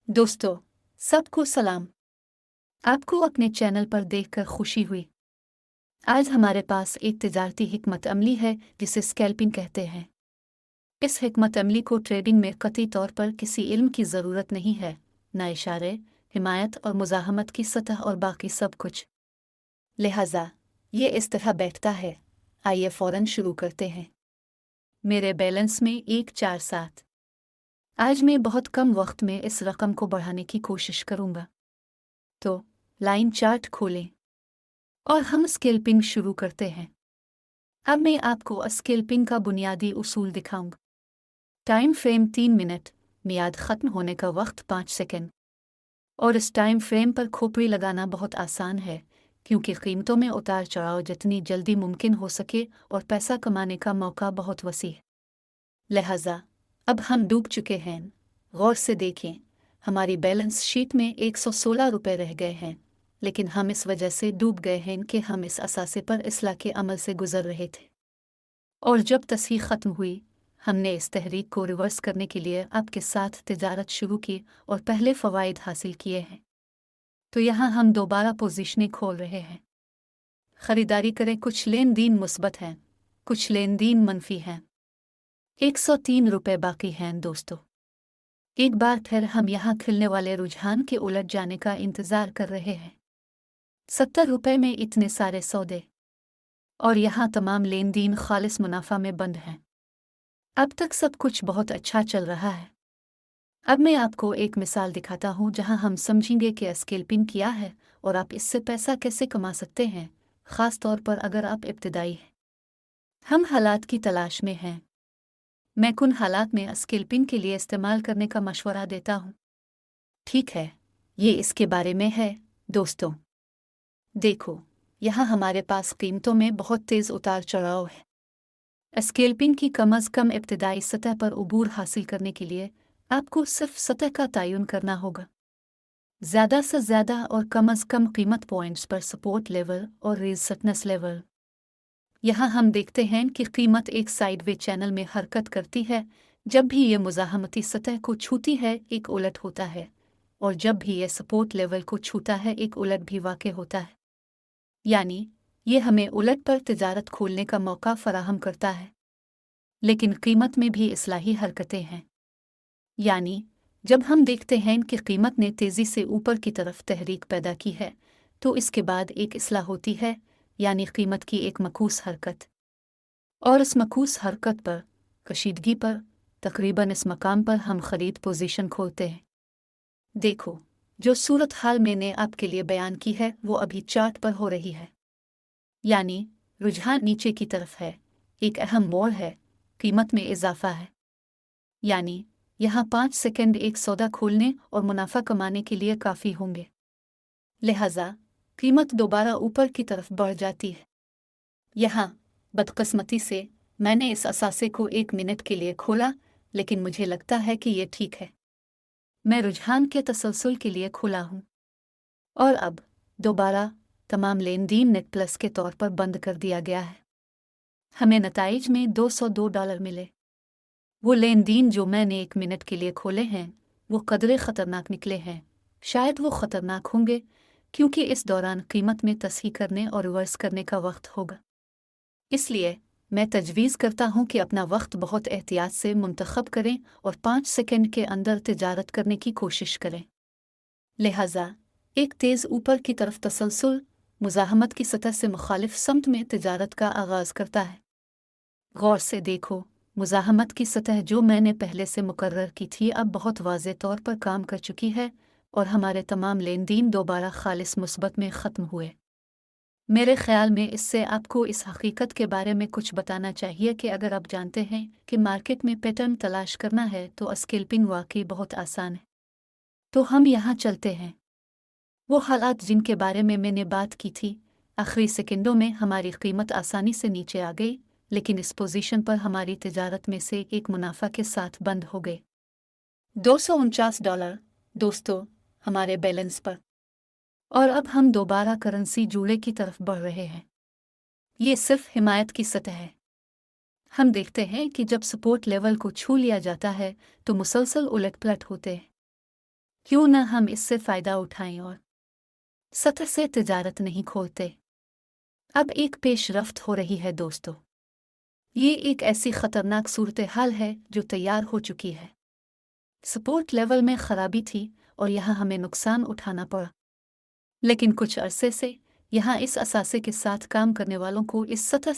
दोस्तों, सबको सलाम। आपको अपने चैनल पर देखकर खुशी हुई। आज हमारे पास एक तिजारती हिकमत अमली है जिसे स्कैल्पिंग कहते हैं। इस हिकमत अमली को ट्रेडिंग में कतई तौर पर किसी इल्म की ज़रूरत नहीं है, न इशारे, हिमायत और मुज़ाहमत की सतह और बाकी सब कुछ। लिहाजा ये इस तरह बैठता है। आइए फ़ौरन शुरू करते हैं। मेरे बैलेंस में 147। आज मैं बहुत कम वक्त में इस रकम को बढ़ाने की कोशिश करूंगा। तो लाइन चार्ट खोलें और हम स्कैल्पिंग शुरू करते हैं। अब मैं आपको स्कैल्पिंग का बुनियादी उसूल दिखाऊंगा। टाइम फ्रेम 3 मिनट, मियाद ख़त्म होने का वक्त 5 सेकंड। और इस टाइम फ्रेम पर खोपड़ी लगाना बहुत आसान है क्योंकि कीमतों में उतार चढ़ाव जितनी जल्दी मुमकिन हो सके और पैसा कमाने का मौका बहुत वसी है। लिहाजा अब हम डूब चुके हैं। गौर से देखें, हमारी बैलेंस शीट में 116 रुपये रह गए हैं, लेकिन हम इस वजह से डूब गए हैं कि हम इस असासे पर इस्लाह के अमल से गुजर रहे थे। और जब तस्हीह ख़त्म हुई, हमने इस तहरीक को रिवर्स करने के लिए आपके साथ तिजारत शुरू की और पहले फ़वाइद हासिल किए हैं। तो यहाँ हम दोबारा पोजीशनें खोल रहे हैं। ख़रीदारी करें। कुछ लेन देन मुस्बत हैं, कुछ लेन देन मनफी हैं। 103 रुपये बाकी हैं दोस्तों। एक बार फिर हम यहाँ खिलने वाले रुझान के उलट जाने का इंतज़ार कर रहे हैं। 70 रुपये में इतने सारे सौदे, और यहाँ तमाम लेन देन खालिस मुनाफा में बंद हैं। अब तक सब कुछ बहुत अच्छा चल रहा है। अब मैं आपको एक मिसाल दिखाता हूँ जहाँ हम समझेंगे कि स्कैल्पिंग क्या है और आप इससे पैसा कैसे कमा सकते हैं, ख़ास तौर पर अगर आप इब्तिदाई हैं। हम हालात की तलाश में हैं। मैं कुन हालात में स्कैल्पिंग के लिए इस्तेमाल करने का मशवरा देता हूँ। ठीक है, ये इसके बारे में है दोस्तों। देखो, यहाँ हमारे पास कीमतों में बहुत तेज़ उतार चढ़ाव है। स्कैल्पिंग की कम अज़ कम इब्तिदाई सतह पर उबूर हासिल करने के लिए आपको सिर्फ सतह का तयन करना होगा। ज़्यादा से ज़्यादा और कम अज़ कम कीमत पॉइंट्स पर सपोर्ट लेवल और रेजिस्टेंस लेवल। यहाँ हम देखते हैं कि कीमत एक साइडवे चैनल में हरकत करती है। जब भी ये मुज़ाहमती सतह को छूती है, एक उलट होता है, और जब भी ये सपोर्ट लेवल को छूता है, एक उलट भी वाक़े होता है। यानी ये हमें उलट पर तिजारत खोलने का मौका फराहम करता है। लेकिन कीमत में भी इस्लाही हरकतें हैं। यानी जब हम देखते हैं कि कीमत ने तेज़ी से ऊपर की तरफ तहरीक पैदा की है, तो इसके बाद एक इस्लाह होती है, यानी कीमत की एक मकूस हरकत। और इस मकूस हरकत पर, कशीदगी पर, तकरीबन इस मकाम पर हम ख़रीद पोजीशन खोलते हैं। देखो, जो सूरत हाल मैंने आपके लिए बयान की है वो अभी चार्ट पर हो रही है। यानी रुझान नीचे की तरफ है, एक अहम मोड़ है, कीमत में इजाफा है। यानी यहाँ 5 सेकंड एक सौदा खोलने और मुनाफा कमाने के लिए काफ़ी होंगे। लिहाजा कीमत दोबारा ऊपर की तरफ बढ़ जाती है। यहाँ बदकिस्मती से मैंने इस असासे को 1 मिनट के लिए खोला, लेकिन मुझे लगता है कि ये ठीक है। मैं रुझान के तसलसल के लिए खुला हूँ। और अब दोबारा तमाम लेन देन नेट प्लस के तौर पर बंद कर दिया गया है। हमें नताइज में $202 मिले। वो लेन देन जो मैंने 1 मिनट के लिए खोले हैं वो कदरे ख़तरनाक निकले हैं। शायद वो ख़तरनाक होंगे क्योंकि इस दौरान कीमत में तस्हीह करने और रिवर्स करने का वक्त होगा। इसलिए मैं तजवीज़ करता हूँ कि अपना वक्त बहुत एहतियात से मुंतखब करें और 5 सेकंड के अंदर तिजारत करने की कोशिश करें। लिहाजा एक तेज़ ऊपर की तरफ तसलसल मुज़ाहमत की सतह से मुखालिफ समत में तिजारत का आगाज़ करता है। गौर से देखो, मुज़ाहमत की सतह जो मैंने पहले से मुकर्रर की थी अब बहुत वाज़े तौर पर काम कर चुकी है और हमारे तमाम लेन देन दोबारा खालिस मुस्बत में ख़त्म हुए। मेरे ख़्याल में इससे आपको इस हकीकत के बारे में कुछ बताना चाहिए कि अगर आप जानते हैं कि मार्केट में पैटर्न तलाश करना है तो स्कैल्पिंग वाकई बहुत आसान है। तो हम यहाँ चलते हैं। वो हालात जिनके बारे में मैंने बात की थी, आखिरी सेकंडों में हमारी कीमत आसानी से नीचे आ गई, लेकिन इस पोजीशन पर हमारी तिजारत में से एक मुनाफा के साथ बंद हो गए। $249 दोस्तों हमारे बैलेंस पर। और अब हम दोबारा करेंसी जूड़े की तरफ बढ़ रहे हैं। ये सिर्फ हिमायत की सतह है। हम देखते हैं कि जब सपोर्ट लेवल को छू लिया जाता है तो मुसलसल उलट पलट होते हैं। क्यों न हम इससे फ़ायदा उठाएं और सतह से तिजारत नहीं खोलते। अब एक पेशरफ्त हो रही है दोस्तों। ये एक ऐसी खतरनाक सूरत हाल है जो तैयार हो चुकी है। सपोर्ट लेवल में खराबी थी और यहाँ हमें नुकसान उठाना पड़ा, लेकिन कुछ अरसे से यहाँ इस असासे के साथ काम करने वालों को इस सतह